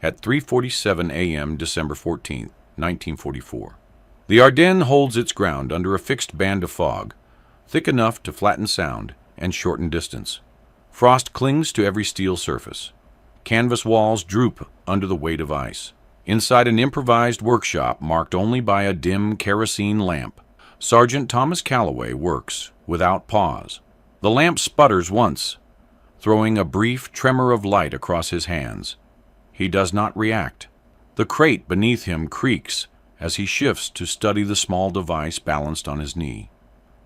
at 3:47 a.m. December 14, 1944. The Ardennes holds its ground under a fixed band of fog, thick enough to flatten sound and shorten distance. Frost clings to every steel surface. Canvas walls droop under the weight of ice. Inside an improvised workshop marked only by a dim kerosene lamp, Sergeant Thomas Calloway works without pause. The lamp sputters once, throwing a brief tremor of light across his hands. He does not react. The crate beneath him creaks as he shifts to study the small device balanced on his knee.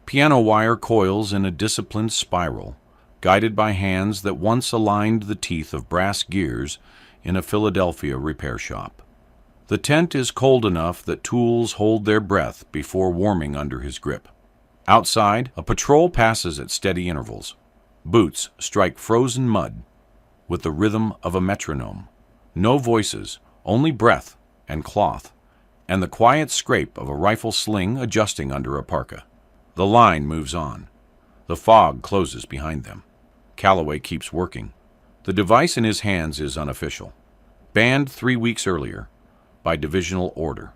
Piano wire coils in a disciplined spiral, guided by hands that once aligned the teeth of brass gears in a Philadelphia repair shop. The tent is cold enough that tools hold their breath before warming under his grip. Outside, a patrol passes at steady intervals. Boots strike frozen mud with the rhythm of a metronome. No voices, only breath and cloth, and the quiet scrape of a rifle sling adjusting under a parka. The line moves on. The fog closes behind them. Calloway keeps working. The device in his hands is unofficial. Banned 3 weeks earlier, by divisional order.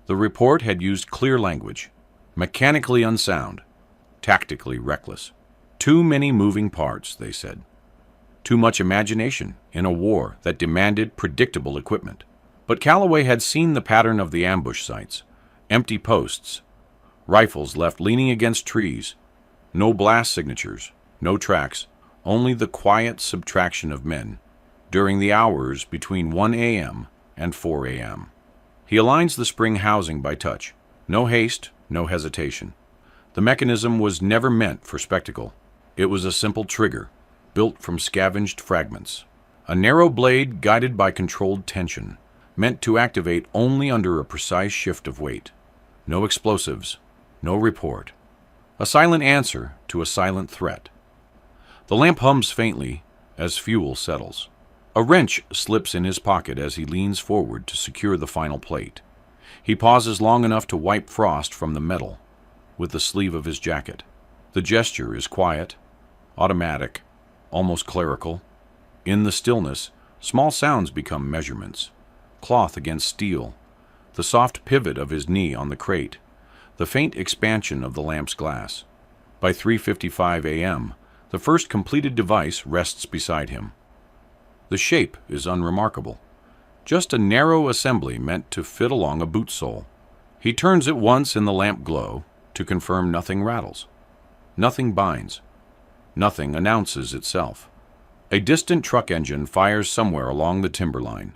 The report had used clear language, mechanically unsound, tactically reckless. Too many moving parts, they said. Too much imagination in a war that demanded predictable equipment. But Calloway had seen the pattern of the ambush sites. Empty posts, rifles left leaning against trees, no blast signatures, no tracks, only the quiet subtraction of men during the hours between 1 a.m. and 4 a.m. He aligns the spring housing by touch. No haste, no hesitation. The mechanism was never meant for spectacle. It was a simple trigger, built from scavenged fragments. A narrow blade guided by controlled tension, meant to activate only under a precise shift of weight. No explosives, no report. A silent answer to a silent threat. The lamp hums faintly as fuel settles. A wrench slips in his pocket as he leans forward to secure the final plate. He pauses long enough to wipe frost from the metal with the sleeve of his jacket. The gesture is quiet, automatic, almost clerical. In the stillness, small sounds become measurements. Cloth against steel, the soft pivot of his knee on the crate, the faint expansion of the lamp's glass. By 3:55 a.m., the first completed device rests beside him. The shape is unremarkable, just a narrow assembly meant to fit along a boot sole. He turns it once in the lamp glow to confirm nothing rattles, nothing binds, nothing announces itself. A distant truck engine fires somewhere along the timberline.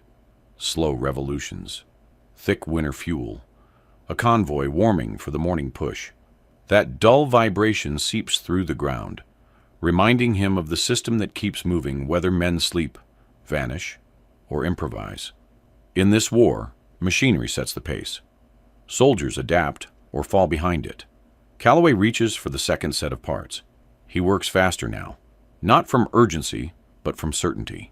Slow revolutions, thick winter fuel, a convoy warming for the morning push. That dull vibration seeps through the ground, reminding him of the system that keeps moving whether men sleep, vanish, or improvise. In this war, machinery sets the pace. Soldiers adapt or fall behind it. Calloway reaches for the second set of parts. He works faster now, not from urgency, but from certainty.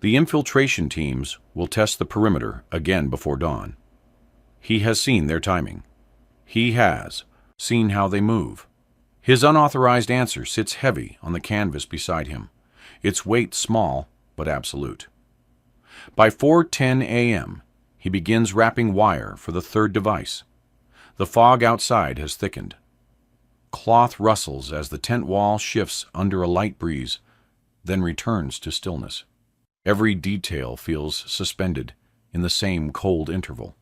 The infiltration teams will test the perimeter again before dawn. He has seen their timing. He has seen how they move. His unauthorized answer sits heavy on the canvas beside him, its weight small but absolute. By 4:10 a.m., he begins wrapping wire for the third device. The fog outside has thickened. Cloth rustles as the tent wall shifts under a light breeze, then returns to stillness. Every detail feels suspended in the same cold interval.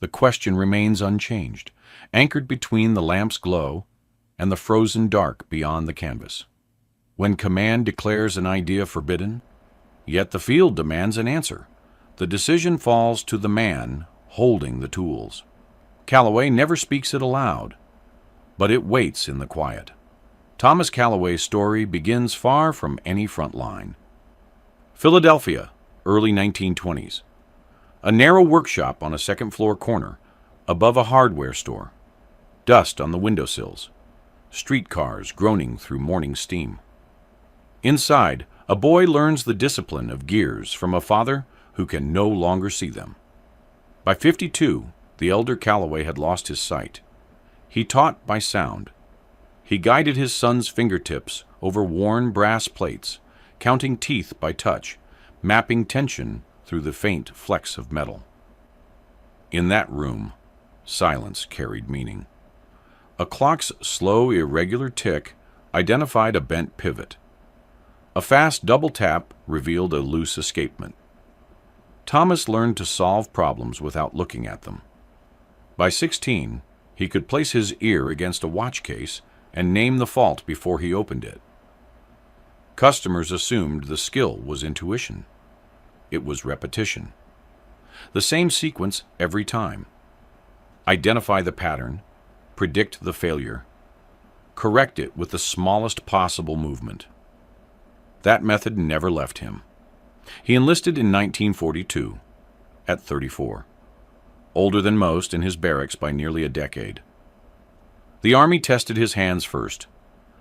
The question remains unchanged, anchored between the lamp's glow and the frozen dark beyond the canvas. When command declares an idea forbidden, yet the field demands an answer, the decision falls to the man holding the tools. Calloway never speaks it aloud, but it waits in the quiet. Thomas Calloway's story begins far from any front line. Philadelphia, early 1920s. A narrow workshop on a second-floor corner, above a hardware store. Dust on the windowsills. Streetcars groaning through morning steam. Inside, a boy learns the discipline of gears from a father who can no longer see them. By 52, the elder Calloway had lost his sight. He taught by sound. He guided his son's fingertips over worn brass plates, counting teeth by touch, mapping tension through the faint flecks of metal. In that room, silence carried meaning. A clock's slow, irregular tick identified a bent pivot. A fast double tap revealed a loose escapement. Thomas learned to solve problems without looking at them. By 16, he could place his ear against a watch case and name the fault before he opened it. Customers assumed the skill was intuition. It was repetition. The same sequence every time. Identify the pattern, predict the failure, correct it with the smallest possible movement. That method never left him. He enlisted in 1942, at 34, older than most in his barracks by nearly a decade. The Army tested his hands first,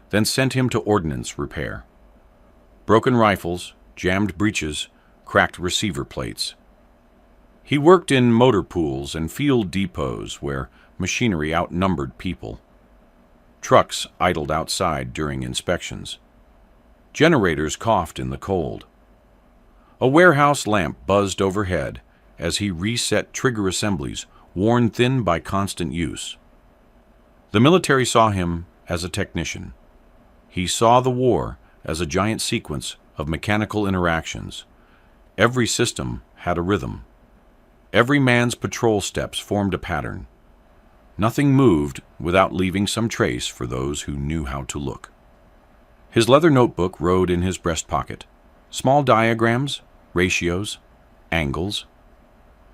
then sent him to ordnance repair. Broken rifles, jammed breeches, cracked receiver plates. He worked in motor pools and field depots where machinery outnumbered people. Trucks idled outside during inspections. Generators coughed in the cold. A warehouse lamp buzzed overhead as he reset trigger assemblies worn thin by constant use. The military saw him as a technician. He saw the war as a giant sequence of mechanical interactions. Every system had a rhythm. Every man's patrol steps formed a pattern. Nothing moved without leaving some trace for those who knew how to look. His leather notebook rode in his breast pocket. Small diagrams, ratios, angles.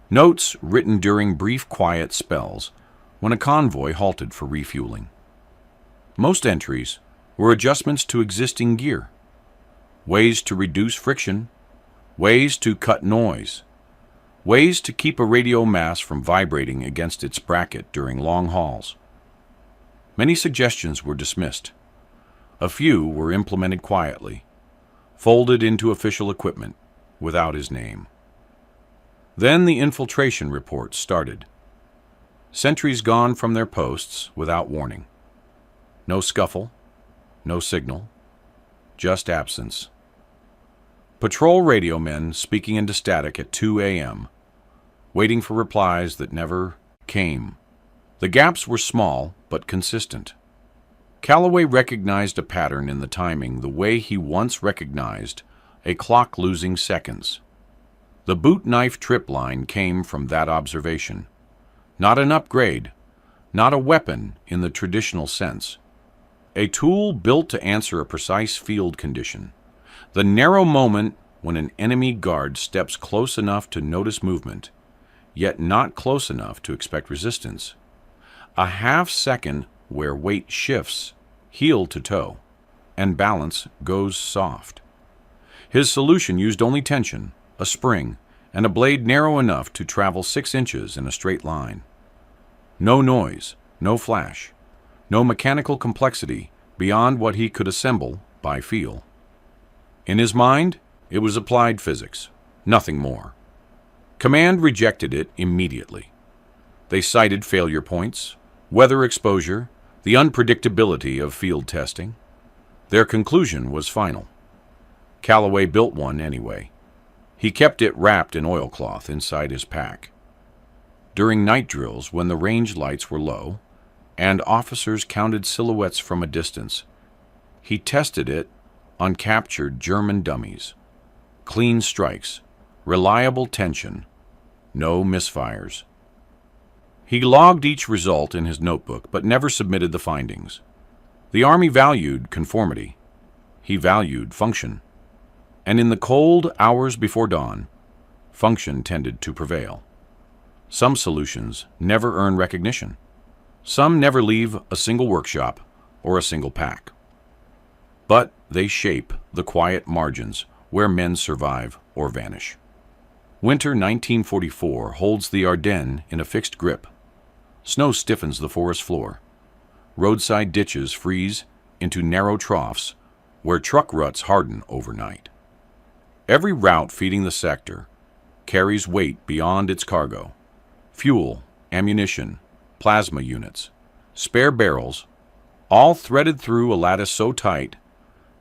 Notes written during brief quiet spells when a convoy halted for refueling. Most entries were adjustments to existing gear. Ways to reduce friction, ways to cut noise, ways to keep a radio mass from vibrating against its bracket during long hauls. Many suggestions were dismissed. A few were implemented quietly, folded into official equipment without his name. Then the infiltration reports started. Sentries gone from their posts without warning. No scuffle, no signal, just absence. Patrol radio men speaking into static at 2 a.m., waiting for replies that never came. The gaps were small but consistent. Calloway recognized a pattern in the timing the way he once recognized a clock losing seconds. The boot knife Tripline came from that observation. Not an upgrade, not a weapon in the traditional sense. A tool built to answer a precise field condition. The narrow moment when an enemy guard steps close enough to notice movement, yet not close enough to expect resistance. A half second where weight shifts, heel to toe, and balance goes soft. His solution used only tension, a spring, and a blade narrow enough to travel 6 inches in a straight line. No noise, no flash, no mechanical complexity beyond what he could assemble by feel. In his mind, it was applied physics, nothing more. Command rejected it immediately. They cited failure points, weather exposure, the unpredictability of field testing. Their conclusion was final. Calloway built one anyway. He kept it wrapped in oilcloth inside his pack. During night drills, when the range lights were low and officers counted silhouettes from a distance, he tested it on captured German dummies. Clean strikes, reliable tension, no misfires. He logged each result in his notebook, but never submitted the findings. The Army valued conformity. He valued function. And in the cold hours before dawn, function tended to prevail. Some solutions never earn recognition. Some never leave a single workshop or a single pack. But they shape the quiet margins where men survive or vanish. Winter 1944 holds the Ardennes in a fixed grip. Snow stiffens the forest floor. Roadside ditches freeze into narrow troughs where truck ruts harden overnight. Every route feeding the sector carries weight beyond its cargo. Fuel, ammunition, plasma units, spare barrels, all threaded through a lattice so tight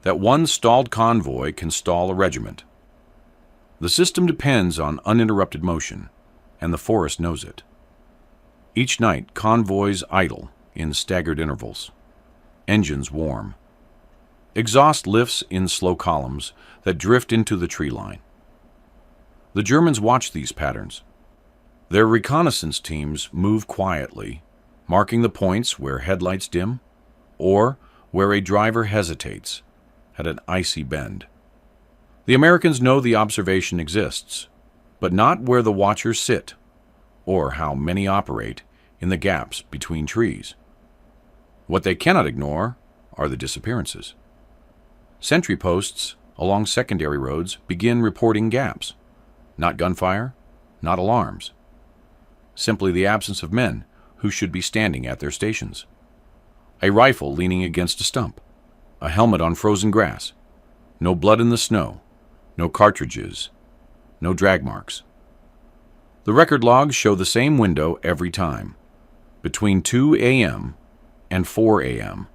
that one stalled convoy can stall a regiment. The system depends on uninterrupted motion, and the forest knows it. Each night, convoys idle in staggered intervals. Engines warm. Exhaust lifts in slow columns that drift into the tree line. The Germans watch these patterns. Their reconnaissance teams move quietly, marking the points where headlights dim or where a driver hesitates at an icy bend. The Americans know the observation exists, but not where the watchers sit or how many operate in the gaps between trees. What they cannot ignore are the disappearances. Sentry posts along secondary roads begin reporting gaps. Not gunfire, not alarms. Simply the absence of men who should be standing at their stations. A rifle leaning against a stump. A helmet on frozen grass. No blood in the snow. No cartridges. No drag marks. The record logs show the same window every time, between 2 a.m. and 4 a.m.,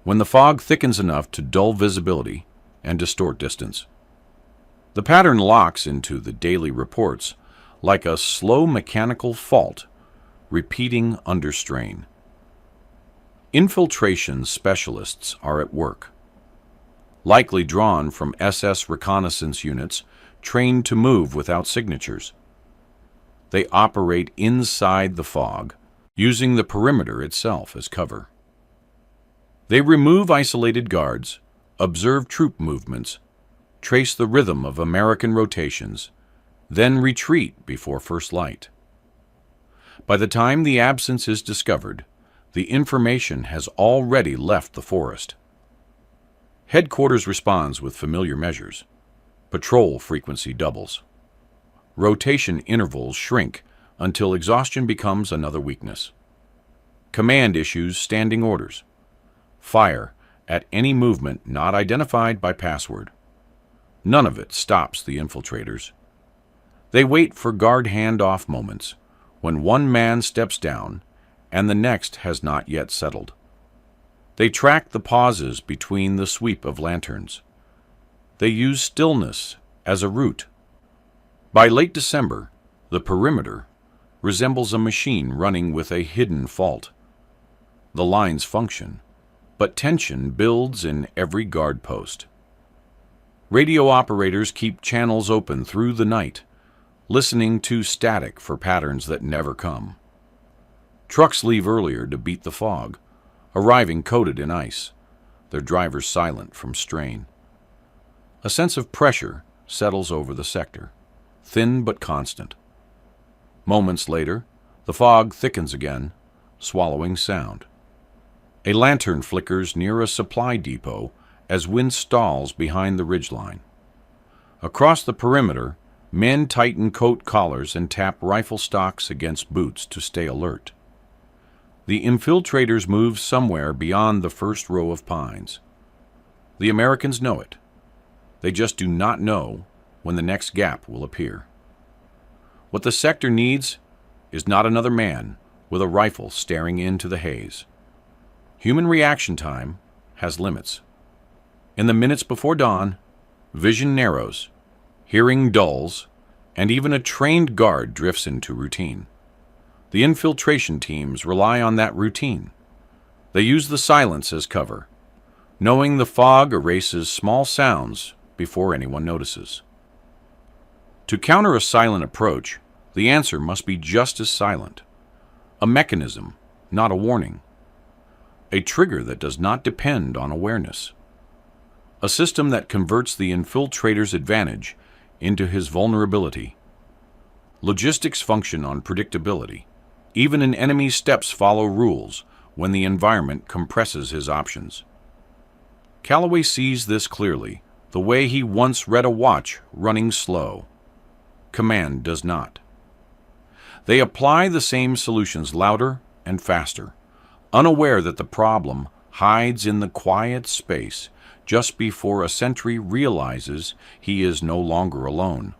when the fog thickens enough to dull visibility and distort distance. The pattern locks into the daily reports like a slow mechanical fault, repeating under strain. Infiltration specialists are at work, likely drawn from SS reconnaissance units trained to move without signatures. They operate inside the fog, using the perimeter itself as cover. They remove isolated guards, observe troop movements, trace the rhythm of American rotations, then retreat before first light. By the time the absence is discovered, the information has already left the forest. Headquarters responds with familiar measures. Patrol frequency doubles. Rotation intervals shrink until exhaustion becomes another weakness. Command issues standing orders. Fire at any movement not identified by password. None of it stops the infiltrators. They wait for guard handoff moments when one man steps down and the next has not yet settled. They track the pauses between the sweep of lanterns. They use stillness as a route. By late December, the perimeter resembles a machine running with a hidden fault. The lines function, but tension builds in every guard post. Radio operators keep channels open through the night, listening to static for patterns that never come. Trucks leave earlier to beat the fog, arriving coated in ice, their drivers silent from strain. A sense of pressure settles over the sector, thin but constant. Moments later, the fog thickens again, swallowing sound. A lantern flickers near a supply depot as wind stalls behind the ridgeline. Across the perimeter, men tighten coat collars and tap rifle stocks against boots to stay alert. The infiltrators move somewhere beyond the first row of pines. The Americans know it. They just do not know when the next gap will appear. What the sector needs is not another man with a rifle staring into the haze. Human reaction time has limits. In the minutes before dawn, vision narrows, hearing dulls, and even a trained guard drifts into routine. The infiltration teams rely on that routine. They use the silence as cover, knowing the fog erases small sounds before anyone notices. To counter a silent approach, the answer must be just as silent. A mechanism, not a warning. A trigger that does not depend on awareness. A system that converts the infiltrator's advantage into his vulnerability. Logistics function on predictability. Even an enemy's steps follow rules when the environment compresses his options. Calloway sees this clearly, the way he once read a watch running slow. Command does not. They apply the same solutions louder and faster, unaware that the problem hides in the quiet space just before a sentry realizes he is no longer alone.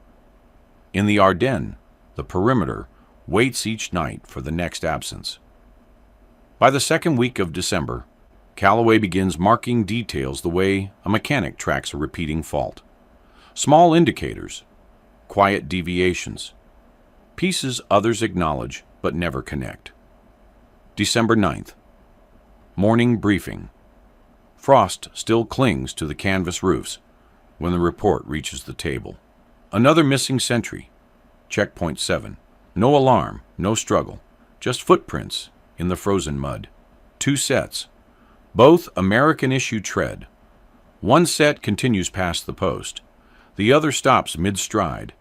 In the Ardennes, the perimeter waits each night for the next absence. By the second week of December, Calloway begins marking details the way a mechanic tracks a repeating fault. Small indicators, quiet deviations, pieces others acknowledge but never connect. December 9th. Morning briefing. Frost still clings to the canvas roofs when the report reaches the table. Another missing sentry. Checkpoint 7. No alarm, no struggle, just footprints in the frozen mud. 2 sets, both American-issue tread. One set continues past the post. The other stops mid-stride.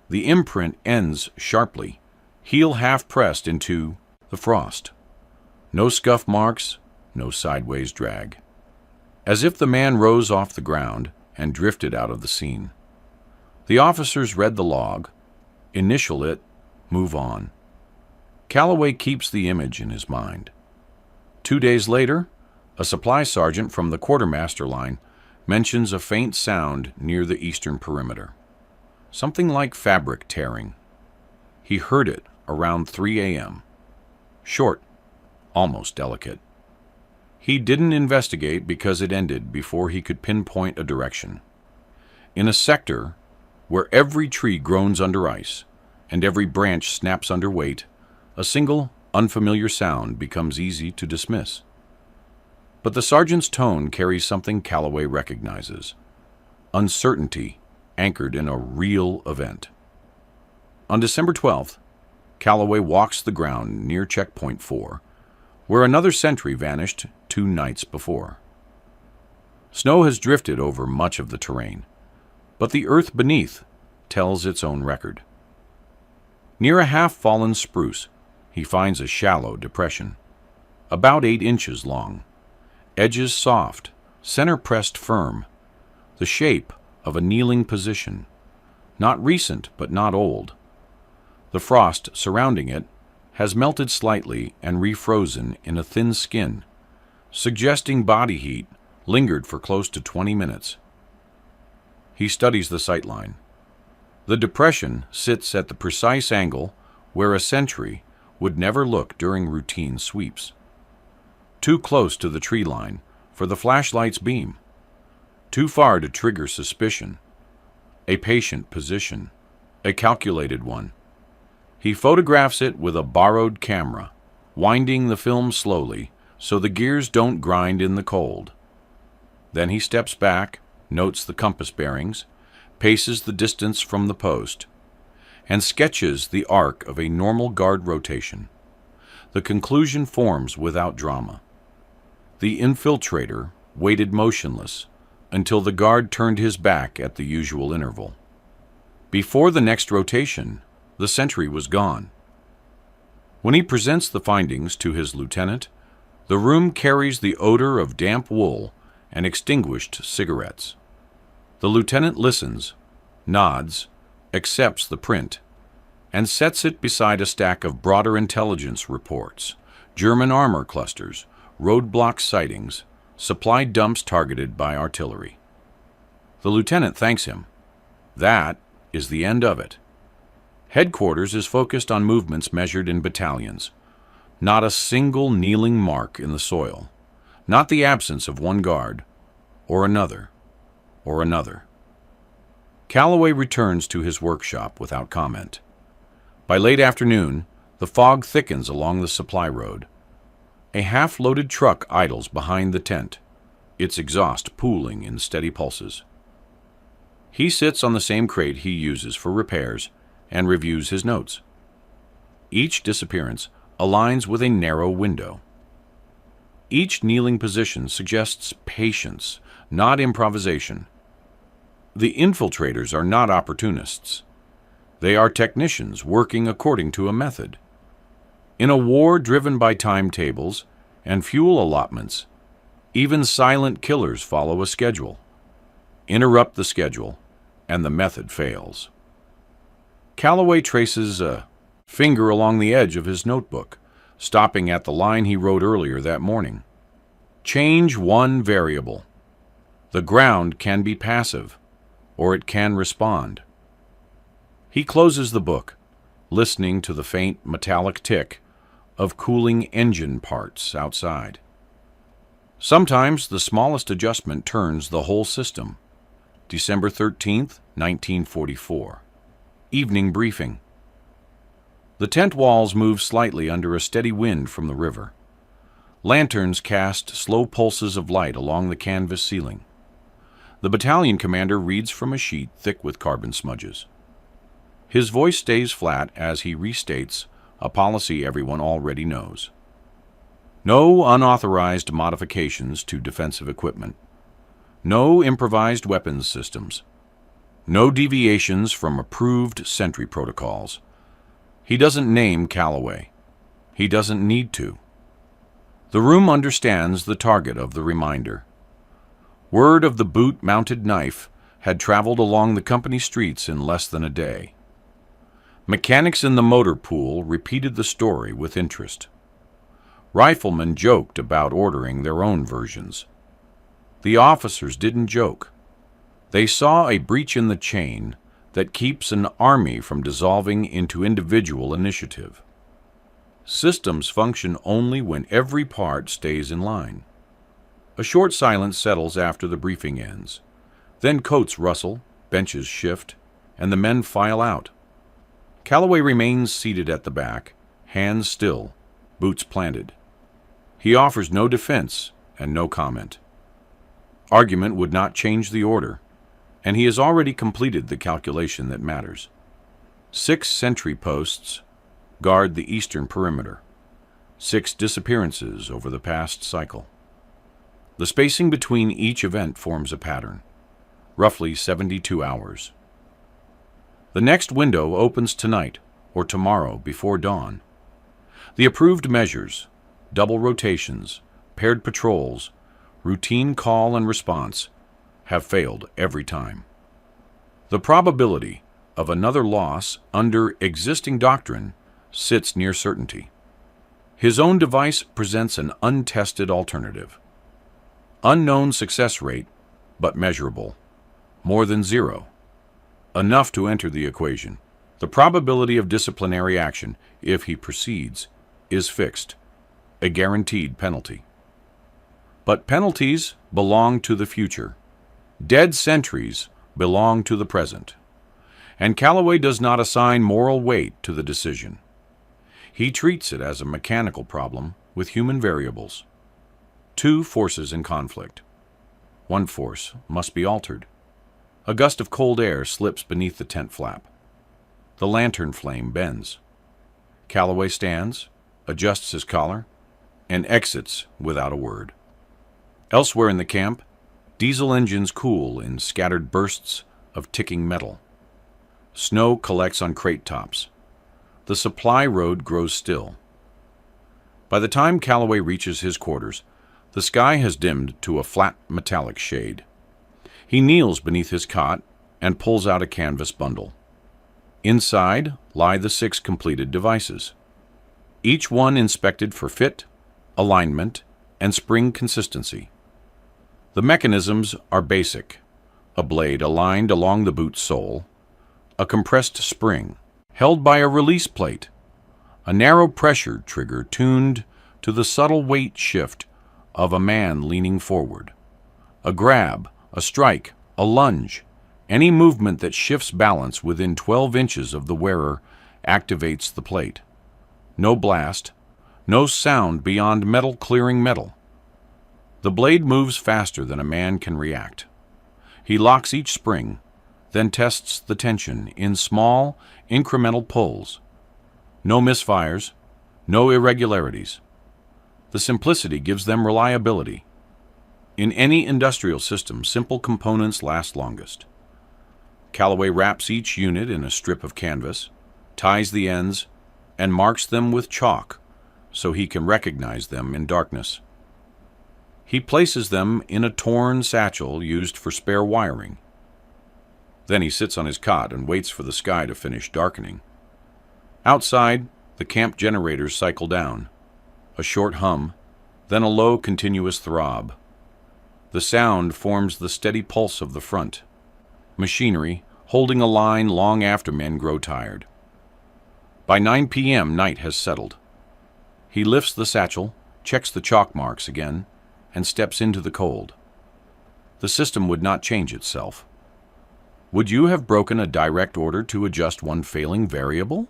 The imprint ends sharply, heel half-pressed into the frost. No scuff marks, no sideways drag. As if the man rose off the ground and drifted out of the scene. The officers read the log, initial it, move on. Calloway keeps the image in his mind. 2 days later, a supply sergeant from the quartermaster line mentions a faint sound near the eastern perimeter. Something like fabric tearing. He heard it around 3 a.m. Short, almost delicate. He didn't investigate because it ended before he could pinpoint a direction. In a sector where every tree groans under ice and every branch snaps under weight, a single, unfamiliar sound becomes easy to dismiss. But the sergeant's tone carries something Calloway recognizes: uncertainty anchored in a real event. On December 12th, Calloway walks the ground near Checkpoint 4, where another sentry vanished 2 nights before. Snow has drifted over much of the terrain, but the earth beneath tells its own record. Near a half-fallen spruce, he finds a shallow depression, about 8 inches long, edges soft, center pressed firm, the shape of a kneeling position, not recent but not old. The frost surrounding it has melted slightly and refrozen in a thin skin, suggesting body heat lingered for close to 20 minutes. He studies the sightline. The depression sits at the precise angle where a sentry would never look during routine sweeps. Too close to the tree line for the flashlight's beam. Too far to trigger suspicion. A patient position. A calculated one. He photographs it with a borrowed camera, winding the film slowly so the gears don't grind in the cold. Then he steps back, notes the compass bearings, paces the distance from the post, and sketches the arc of a normal guard rotation. The conclusion forms without drama. The infiltrator waited motionless until the guard turned his back at the usual interval. Before the next rotation, the sentry was gone. When he presents the findings to his lieutenant, the room carries the odor of damp wool and extinguished cigarettes. The lieutenant listens, nods, accepts the print, and sets it beside a stack of broader intelligence reports, German armor clusters, roadblock sightings, supply dumps targeted by artillery. The lieutenant thanks him. That is the end of it. Headquarters is focused on movements measured in battalions. Not a single kneeling mark in the soil. Not the absence of one guard, or another, or another. Calloway returns to his workshop without comment. By late afternoon, the fog thickens along the supply road. A half-loaded truck idles behind the tent, its exhaust pooling in steady pulses. He sits on the same crate he uses for repairs and reviews his notes. Each disappearance aligns with a narrow window. Each kneeling position suggests patience, not improvisation. The infiltrators are not opportunists. They are technicians working according to a method. In a war driven by timetables and fuel allotments, even silent killers follow a schedule. Interrupt the schedule, and the method fails. Calloway traces a finger along the edge of his notebook, stopping at the line he wrote earlier that morning. Change one variable. The ground can be passive, or it can respond. He closes the book, listening to the faint metallic tick of cooling engine parts outside. Sometimes the smallest adjustment turns the whole system. December 13th, 1944. Evening briefing. The tent walls move slightly under a steady wind from the river. Lanterns cast slow pulses of light along the canvas ceiling. The battalion commander reads from a sheet thick with carbon smudges. His voice stays flat as he restates a policy everyone already knows. No unauthorized modifications to defensive equipment. No improvised weapons systems. No deviations from approved sentry protocols. He doesn't name Calloway. He doesn't need to. The room understands the target of the reminder. Word of the boot-mounted knife had traveled along the company streets in less than a day. Mechanics in the motor pool repeated the story with interest. Riflemen joked about ordering their own versions. The officers didn't joke. They saw a breach in the chain that keeps an army from dissolving into individual initiative. Systems function only when every part stays in line. A short silence settles after the briefing ends. Then coats rustle, benches shift, and the men file out. Calloway remains seated at the back, hands still, boots planted. He offers no defense and no comment. Argument would not change the order, and he has already completed the calculation that matters. 6 sentry posts guard the eastern perimeter. 6 disappearances over the past cycle. The spacing between each event forms a pattern, roughly 72 hours. The next window opens tonight or tomorrow before dawn. The approved measures, double rotations, paired patrols, routine call and response, have failed every time. The probability of another loss under existing doctrine sits near certainty. His own device presents an untested alternative. Unknown success rate, but measurable. More than 0. Enough to enter the equation. The probability of disciplinary action, if he proceeds, is fixed. A guaranteed penalty. But penalties belong to the future. Dead sentries belong to the present. And Calloway does not assign moral weight to the decision. He treats it as a mechanical problem with human variables. 2 forces in conflict. One force must be altered. A gust of cold air slips beneath the tent flap. The lantern flame bends. Calloway stands, adjusts his collar, and exits without a word. Elsewhere in the camp, diesel engines cool in scattered bursts of ticking metal. Snow collects on crate tops. The supply road grows still. By the time Calloway reaches his quarters, the sky has dimmed to a flat metallic shade. He kneels beneath his cot and pulls out a canvas bundle. Inside lie the 6 completed devices, each one inspected for fit, alignment, and spring consistency. The mechanisms are basic: a blade aligned along the boot sole, a compressed spring held by a release plate, a narrow pressure trigger tuned to the subtle weight shift of a man leaning forward, a grab, a strike, a lunge. Any movement that shifts balance within 12 inches of the wearer activates the plate. No blast, no sound beyond metal clearing metal. The blade moves faster than a man can react. He locks each spring, then tests the tension in small, incremental pulls. No misfires, no irregularities. The simplicity gives them reliability. In any industrial system, simple components last longest. Calloway wraps each unit in a strip of canvas, ties the ends, and marks them with chalk so he can recognize them in darkness. He places them in a torn satchel used for spare wiring. Then he sits on his cot and waits for the sky to finish darkening. Outside, the camp generators cycle down. A short hum, then a low, continuous throb. The sound forms the steady pulse of the front. Machinery, holding a line long after men grow tired. By 9 p.m., night has settled. He lifts the satchel, checks the chalk marks again, and steps into the cold. The system would not change itself. Would you have broken a direct order to adjust one failing variable?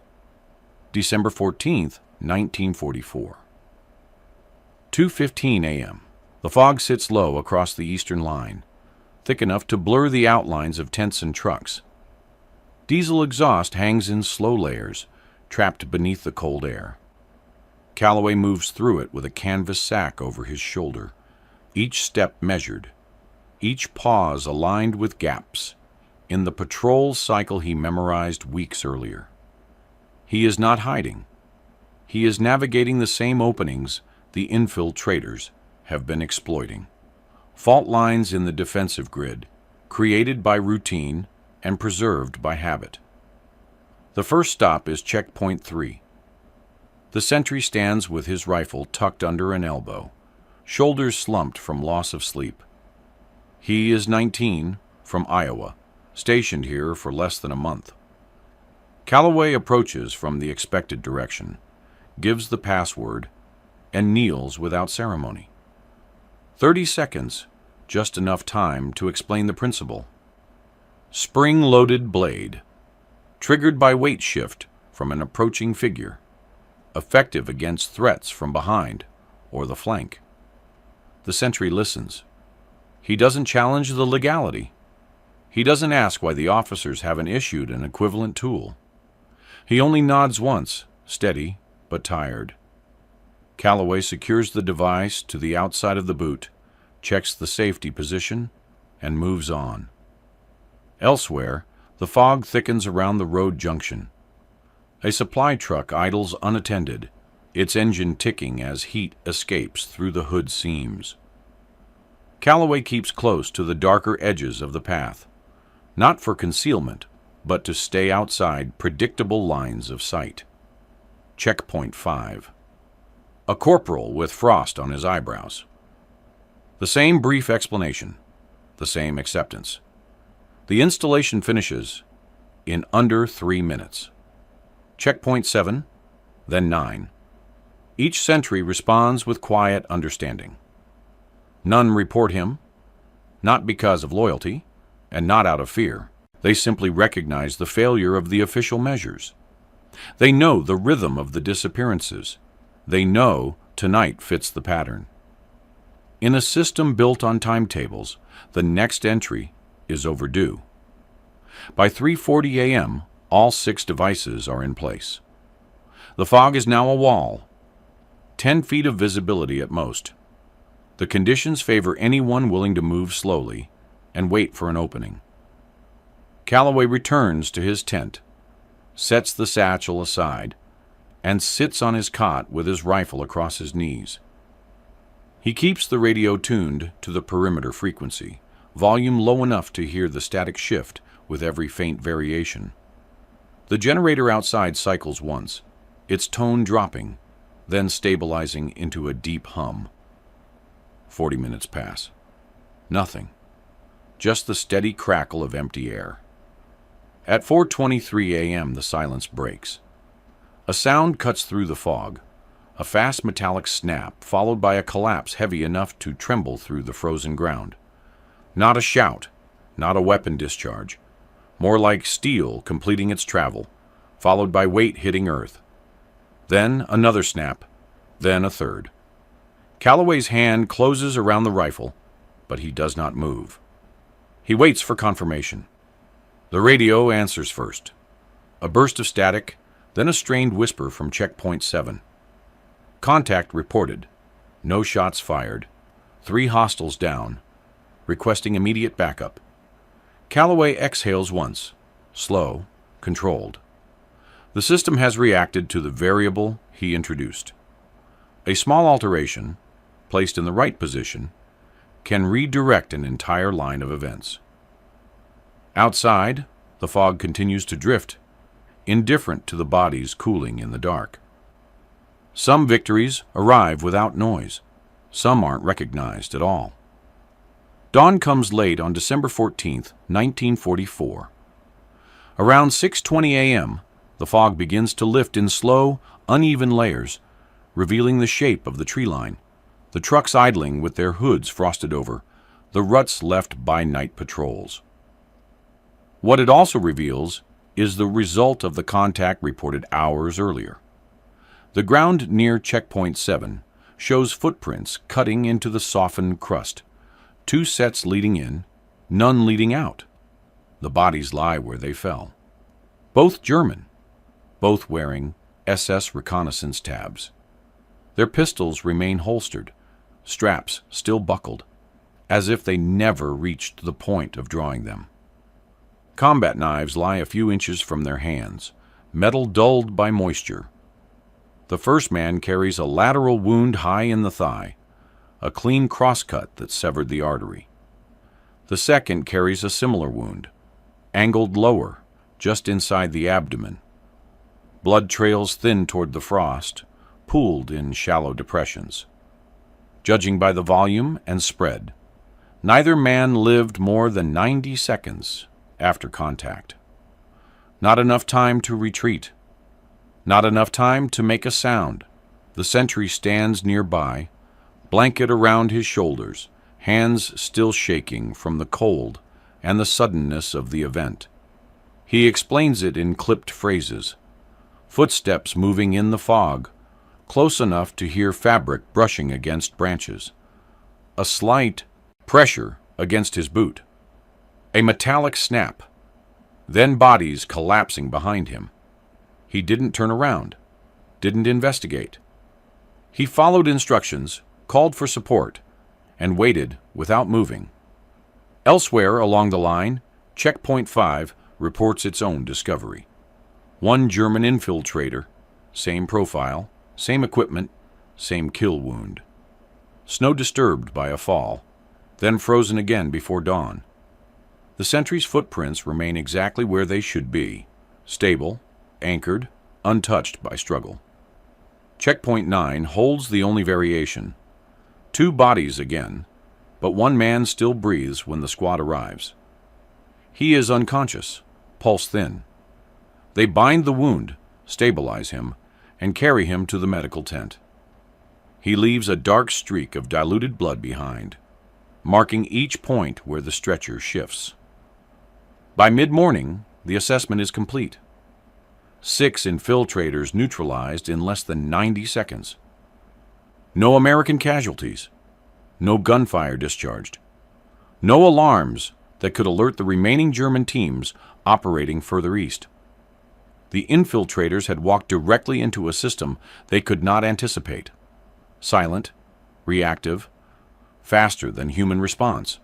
December 14th, 1944. 2:15 a.m. The fog sits low across the eastern line, thick enough to blur the outlines of tents and trucks. Diesel exhaust hangs in slow layers, trapped beneath the cold air. Calloway moves through it with a canvas sack over his shoulder, each step measured, each pause aligned with gaps in the patrol cycle he memorized weeks earlier. He is not hiding. He is navigating the same openings the infiltrators have been exploiting. Fault lines in the defensive grid, created by routine and preserved by habit. The first stop is checkpoint 3. The sentry stands with his rifle tucked under an elbow, shoulders slumped from loss of sleep. He is 19, from Iowa, stationed here for less than a month. Calloway approaches from the expected direction, gives the password, and kneels without ceremony. 30 seconds, just enough time to explain the principle. Spring-loaded blade, triggered by weight shift from an approaching figure, effective against threats from behind or the flank. The sentry listens. He doesn't challenge the legality. He doesn't ask why the officers haven't issued an equivalent tool. He only nods once, steady but tired. Calloway secures the device to the outside of the boot, checks the safety position, and moves on. Elsewhere, the fog thickens around the road junction. A supply truck idles unattended, its engine ticking as heat escapes through the hood seams. Calloway keeps close to the darker edges of the path, not for concealment, but to stay outside predictable lines of sight. Checkpoint 5. A corporal with frost on his eyebrows. The same brief explanation, the same acceptance. The installation finishes in under 3 minutes. Checkpoint 7, then 9. Each sentry responds with quiet understanding. None report him, not because of loyalty, and not out of fear. They simply recognize the failure of the official measures. They know the rhythm of the disappearances. They know tonight fits the pattern. In a system built on timetables, the next entry is overdue. By 3:40 a.m., all 6 devices are in place. The fog is now a wall, 10 feet of visibility at most. The conditions favor anyone willing to move slowly and wait for an opening. Calloway returns to his tent, sets the satchel aside, and sits on his cot with his rifle across his knees. He keeps the radio tuned to the perimeter frequency, volume low enough to hear the static shift with every faint variation. The generator outside cycles once, its tone dropping, then stabilizing into a deep hum. 40 minutes pass. Nothing. Just the steady crackle of empty air. At 4:23 a.m., the silence breaks. A sound cuts through the fog, a fast metallic snap followed by a collapse heavy enough to tremble through the frozen ground. Not a shout, not a weapon discharge, more like steel completing its travel, followed by weight hitting earth. Then another snap, then a third. Calloway's hand closes around the rifle, but he does not move. He waits for confirmation. The radio answers first. A burst of static, then a strained whisper from checkpoint 7. Contact reported. No shots fired. 3 hostiles down, requesting immediate backup. Calloway exhales once, slow, controlled. The system has reacted to the variable he introduced. A small alteration, placed in the right position, can redirect an entire line of events. Outside, the fog continues to drift, indifferent to the bodies cooling in the dark. Some victories arrive without noise. Some aren't recognized at all. Dawn comes late on December 14th, 1944. Around 6:20 a.m., the fog begins to lift in slow, uneven layers, revealing the shape of the tree line, the trucks idling with their hoods frosted over, the ruts left by night patrols. What it also reveals is the result of the contact reported hours earlier. The ground near Checkpoint 7 shows footprints cutting into the softened crust, 2 sets leading in, none leading out. The bodies lie where they fell. Both German, both wearing SS reconnaissance tabs. Their pistols remain holstered, straps still buckled, as if they never reached the point of drawing them. Combat knives lie a few inches from their hands, metal dulled by moisture. The first man carries a lateral wound high in the thigh, a clean crosscut that severed the artery. The second carries a similar wound, angled lower, just inside the abdomen. Blood trails thin toward the frost, pooled in shallow depressions. Judging by the volume and spread, neither man lived more than 90 seconds after contact. Not enough time to retreat. Not enough time to make a sound. The sentry stands nearby, blanket around his shoulders, hands still shaking from the cold and the suddenness of the event. He explains it in clipped phrases. Footsteps moving in the fog, close enough to hear fabric brushing against branches. A slight pressure against his boot. A metallic snap. Then bodies collapsing behind him. He didn't turn around, didn't investigate. He followed instructions, called for support, and waited without moving. Elsewhere along the line, Checkpoint 5 reports its own discovery. 1 German infiltrator, same profile, same equipment, same kill wound. Snow disturbed by a fall, then frozen again before dawn. The sentry's footprints remain exactly where they should be, stable, anchored, untouched by struggle. Checkpoint 9 holds the only variation. 2 bodies again, but 1 man still breathes when the squad arrives. He is unconscious, pulse thin. They bind the wound, stabilize him, and carry him to the medical tent. He leaves a dark streak of diluted blood behind, marking each point where the stretcher shifts. By mid-morning, the assessment is complete. 6 infiltrators neutralized in less than 90 seconds. No American casualties. No gunfire discharged. No alarms that could alert the remaining German teams operating further east. The infiltrators had walked directly into a system they could not anticipate. Silent, reactive, faster than human response.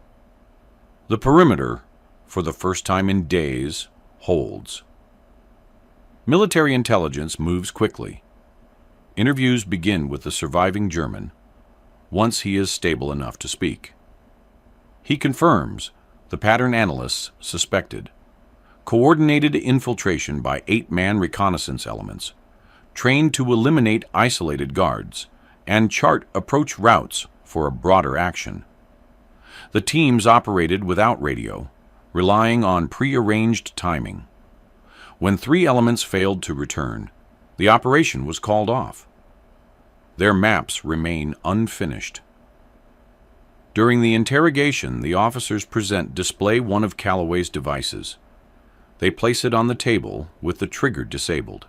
The perimeter, for the first time in days, holds. Military intelligence moves quickly. Interviews begin with the surviving German, once he is stable enough to speak. He confirms the pattern analysts suspected. Coordinated infiltration by 8-man reconnaissance elements, trained to eliminate isolated guards, and chart approach routes for a broader action. The teams operated without radio, relying on pre-arranged timing. When 3 elements failed to return, the operation was called off. Their maps remain unfinished. During the interrogation, the officers display one of Calloway's devices. They place it on the table with the trigger disabled.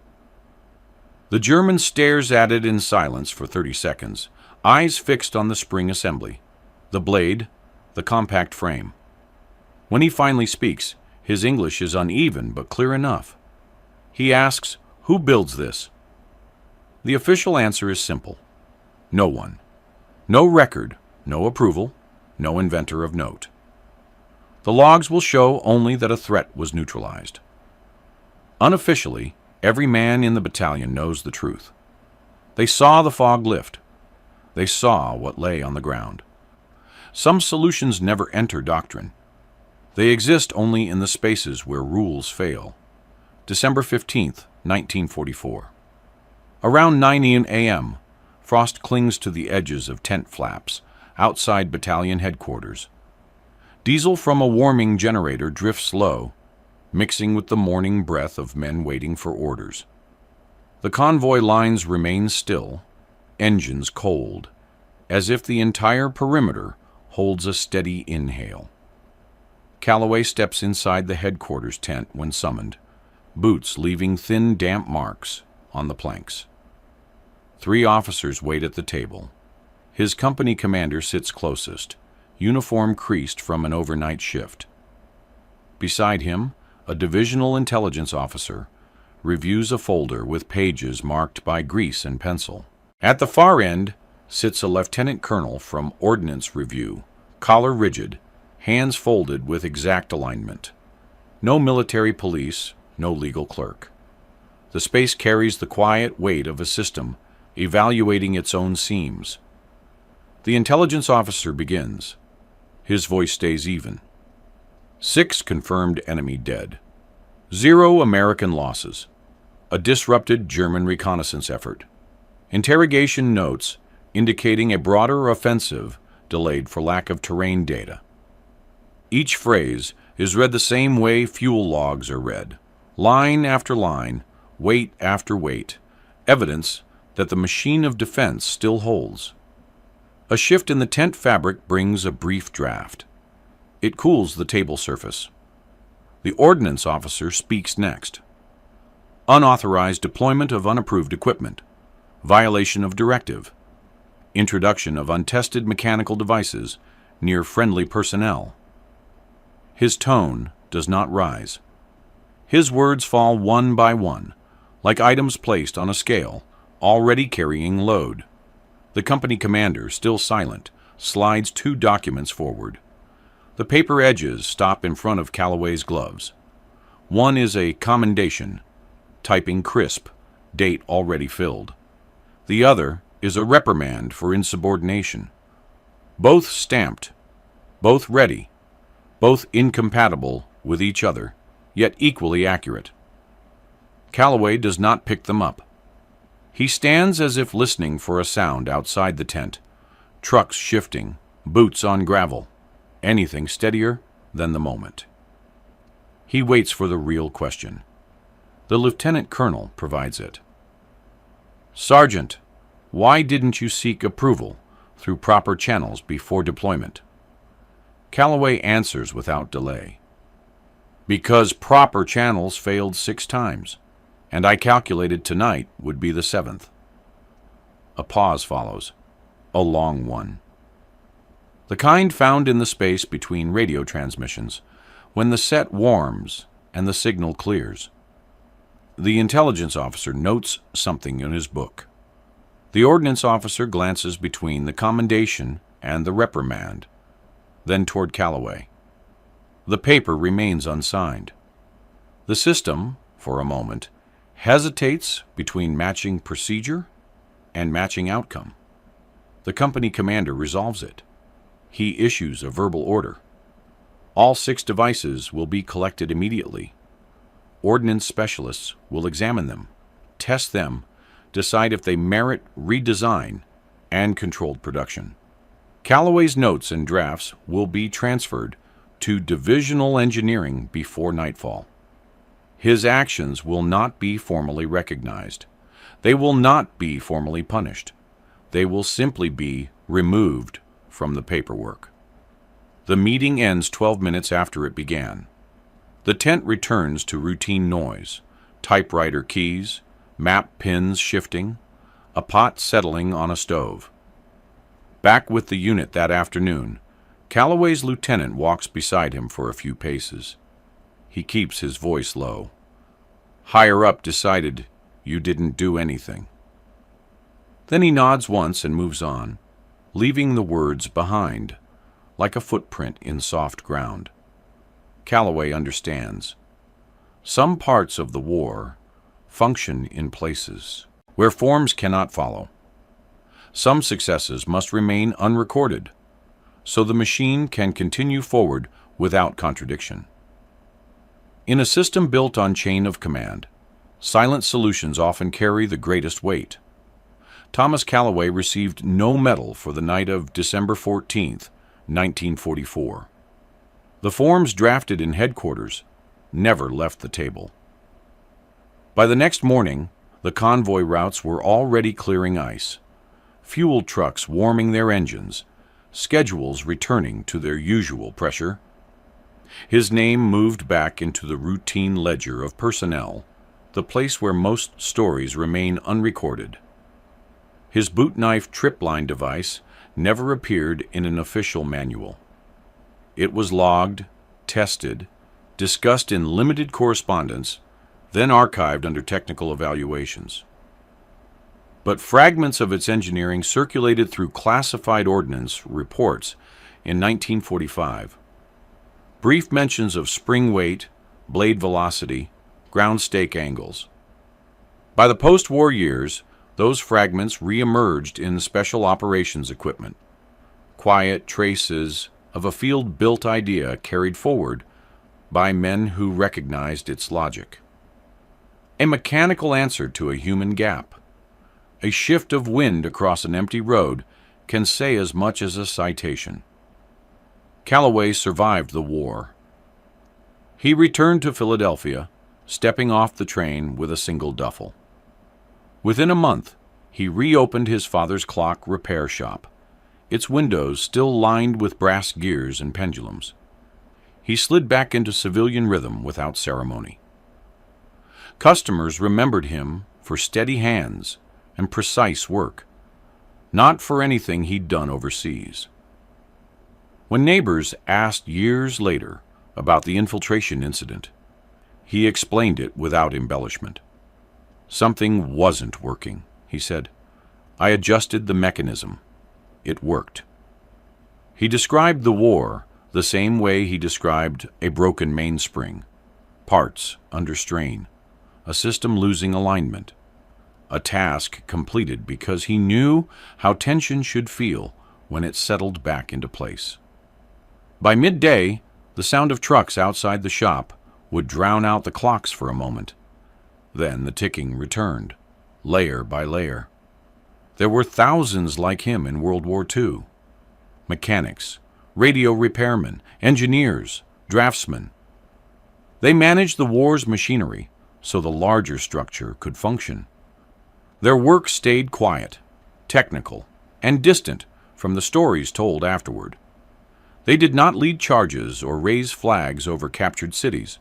The German stares at it in silence for 30 seconds, eyes fixed on the spring assembly, the blade, the compact frame. When he finally speaks, his English is uneven but clear enough. He asks, "Who builds this?" The official answer is simple. No one. No record, no approval, no inventor of note. The logs will show only that a threat was neutralized. Unofficially, every man in the battalion knows the truth. They saw the fog lift. They saw what lay on the ground. Some solutions never enter doctrine. They exist only in the spaces where rules fail. December 15th, 1944. Around 9 a.m., frost clings to the edges of tent flaps outside battalion headquarters. Diesel from a warming generator drifts low, mixing with the morning breath of men waiting for orders. The convoy lines remain still, engines cold, as if the entire perimeter holds a steady inhale. Calloway steps inside the headquarters tent when summoned, boots leaving thin, damp marks on the planks. 3 officers wait at the table. His company commander sits closest, uniform creased from an overnight shift. Beside him, a divisional intelligence officer reviews a folder with pages marked by grease and pencil. At the far end sits a lieutenant colonel from Ordnance Review, collar rigid, hands folded with exact alignment. No military police, no legal clerk. The space carries the quiet weight of a system evaluating its own seams. The intelligence officer begins. His voice stays even. 6 confirmed enemy dead. 0 American losses. A disrupted German reconnaissance effort. Interrogation notes indicating a broader offensive delayed for lack of terrain data. Each phrase is read the same way fuel logs are read. Line after line, weight after weight, evidence that the machine of defense still holds. A shift in the tent fabric brings a brief draft. It cools the table surface. The ordnance officer speaks next. Unauthorized deployment of unapproved equipment. Violation of directive. Introduction of untested mechanical devices near friendly personnel. His tone does not rise. His words fall one by one, like items placed on a scale, already carrying load. The company commander, still silent, slides 2 documents forward. The paper edges stop in front of Calloway's gloves. One is a commendation, typing crisp, date already filled. The other is a reprimand for insubordination. Both stamped, both ready, both incompatible with each other, yet equally accurate. Calloway does not pick them up. He stands as if listening for a sound outside the tent. Trucks shifting, boots on gravel, anything steadier than the moment. He waits for the real question. The lieutenant colonel provides it. Sergeant, why didn't you seek approval through proper channels before deployment? Calloway answers without delay. Because proper channels failed 6 times, and I calculated tonight would be the 7th. A pause follows, a long one. The kind found in the space between radio transmissions, when the set warms and the signal clears. The intelligence officer notes something in his book. The ordnance officer glances between the commendation and the reprimand, then toward Calloway. The paper remains unsigned. The system, for a moment, hesitates between matching procedure and matching outcome. The company commander resolves it. He issues a verbal order. All 6 devices will be collected immediately. Ordnance specialists will examine them, test them, decide if they merit redesign and controlled production. Calloway's notes and drafts will be transferred to divisional engineering before nightfall. His actions will not be formally recognized. They will not be formally punished. They will simply be removed from the paperwork. The meeting ends 12 minutes after it began. The tent returns to routine noise, typewriter keys, map pins shifting, a pot settling on a stove. Back with the unit that afternoon, Calloway's lieutenant walks beside him for a few paces. He keeps his voice low. Higher up decided you didn't do anything. Then he nods once and moves on, leaving the words behind, like a footprint in soft ground. Calloway understands. Some parts of the war function in places where forms cannot follow. Some successes must remain unrecorded, so the machine can continue forward without contradiction. In a system built on chain of command, silent solutions often carry the greatest weight. Thomas Calloway received no medal for the night of December 14th, 1944. The forms drafted in headquarters never left the table. By the next morning, the convoy routes were already clearing ice, fuel trucks warming their engines, schedules returning to their usual pressure. His name moved back into the routine ledger of personnel, the place where most stories remain unrecorded. His boot knife Tripline device never appeared in an official manual. It was logged, tested, discussed in limited correspondence, then archived under technical evaluations. But fragments of its engineering circulated through classified ordnance reports in 1945. Brief mentions of spring weight, blade velocity, ground stake angles. By the post-war years, those fragments re-emerged in special operations equipment, quiet traces of a field-built idea carried forward by men who recognized its logic. A mechanical answer to a human gap. A shift of wind across an empty road can say as much as a citation. Calloway survived the war. He returned to Philadelphia, stepping off the train with a single duffel. Within a month, he reopened his father's clock repair shop, its windows still lined with brass gears and pendulums. He slid back into civilian rhythm without ceremony. Customers remembered him for steady hands and precise work, not for anything he'd done overseas. When neighbors asked years later about the infiltration incident, he explained it without embellishment. Something wasn't working, he said. I adjusted the mechanism. It worked. He described the war the same way he described a broken mainspring, parts under strain, a system losing alignment, a task completed because he knew how tension should feel when it settled back into place. By midday, the sound of trucks outside the shop would drown out the clocks for a moment. Then the ticking returned, layer by layer. There were thousands like him in World War II. Mechanics, radio repairmen, engineers, draftsmen. They managed the war's machinery so the larger structure could function. Their work stayed quiet, technical, and distant from the stories told afterward. They did not lead charges or raise flags over captured cities.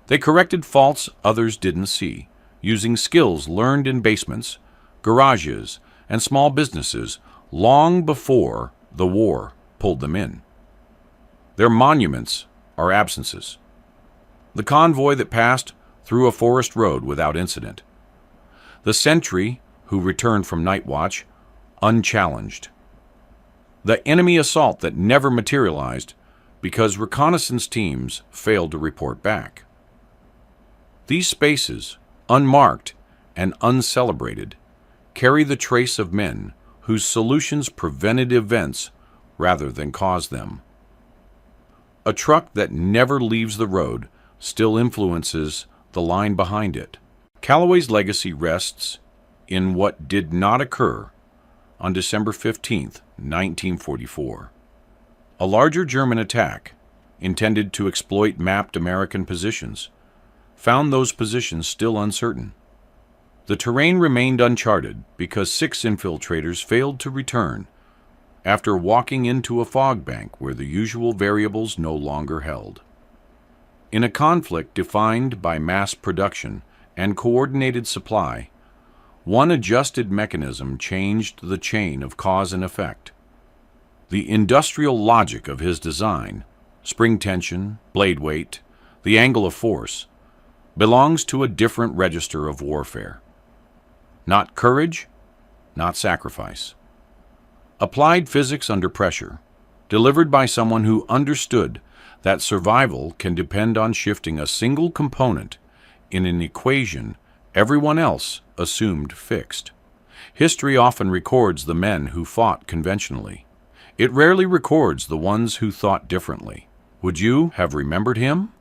They corrected faults others didn't see, using skills learned in basements, garages, and small businesses long before the war pulled them in. Their monuments are absences. The convoy that passed through a forest road without incident. The sentry who returned from night watch unchallenged. The enemy assault that never materialized because reconnaissance teams failed to report back. These spaces, unmarked and uncelebrated, carry the trace of men whose solutions prevented events rather than caused them. A truck that never leaves the road still influences the line behind it. Calloway's legacy rests in what did not occur on December 15, 1944. A larger German attack, intended to exploit mapped American positions, found those positions still uncertain. The terrain remained uncharted because 6 infiltrators failed to return after walking into a fog bank where the usual variables no longer held. In a conflict defined by mass production and coordinated supply, one adjusted mechanism changed the chain of cause and effect. The industrial logic of his design, spring tension, blade weight, the angle of force, belongs to a different register of warfare. Not courage, not sacrifice. Applied physics under pressure, delivered by someone who understood that survival can depend on shifting a single component in an equation everyone else assumed fixed. History often records the men who fought conventionally. It rarely records the ones who thought differently. Would you have remembered him?